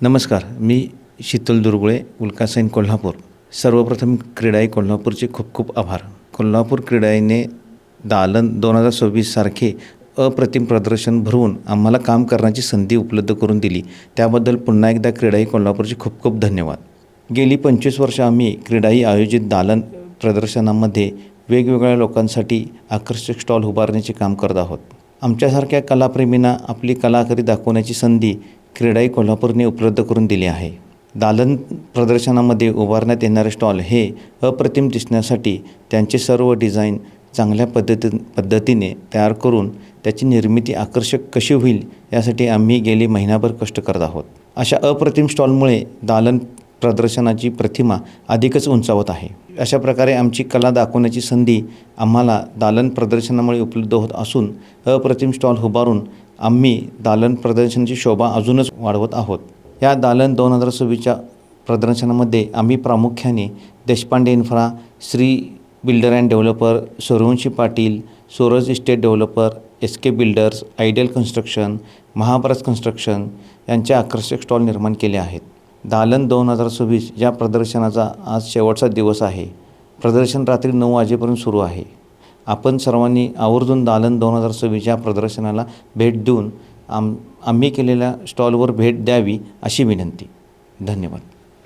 नमस्कार, मी शीतल दुर्गुळे, उल्कासैन कोल्हापूर. सर्वप्रथम क्रीडाई कोल्हापूरचे खूप खूप आभार. कोल्हापूर क्रीडाईने दालन 2026 सारखे अप्रतिम प्रदर्शन भरवून आम्हाला काम करण्याची संधी उपलब्ध करून दिली. त्याबद्दल पुन्हा एकदा क्रीडाई कोल्हापूरचे खूप खूप धन्यवाद. गेली 25 वर्ष आम्ही क्रीडाई आयोजित दालन प्रदर्शनामध्ये वेगवेगळ्या लोकांसाठी आकर्षक स्टॉल उभारण्याचे काम करत आहोत. आमच्यासारख्या कलाप्रेमींना आपली कलाकारी दाखवण्याची संधी क्रीडाई कोल्हापूरने उपलब्ध करून दिली आहे. दालन प्रदर्शनामध्ये उभारण्यात येणारे स्टॉल हे अप्रतिम दिसण्यासाठी त्यांचे सर्व डिझाईन चांगल्या पद्धतीने तयार करून त्याची निर्मिती आकर्षक कशी होईल यासाठी आम्ही गेली महिनाभर कष्ट करत आहोत. अशा अप्रतिम स्टॉलमुळे दालन प्रदर्शनाची प्रतिमा अधिकच उंचावत आहे. अशा प्रकारे आमची कला दाखवण्याची संधी आम्हाला दालन प्रदर्शनामुळे उपलब्ध होत असून अप्रतिम स्टॉल उभारून आम्ही दालन प्रदर्शनाची शोभा अजूनच वाढवत आहोत. या दालन 2026च्या प्रदर्शनामध्ये आम्ही प्रामुख्याने Deshpande infra, Shri builder and developer, Suryavanshi Patil, Suraj estate developer, SK builders, ideal construction, Mahabharat construction यांचे आकर्षक स्टॉल निर्माण केले आहेत. दालन 2026 या प्रदर्शनाचा आज शेवटचा दिवस आहे. प्रदर्शन रात्री 9 वाजेपर्यंत सुरू आहे. आपण सर्वांनी आवर्जून दालन 2026 या प्रदर्शनाला भेट देऊन आम्ही केलेल्या स्टॉलवर भेट द्यावी अशी विनंती. धन्यवाद.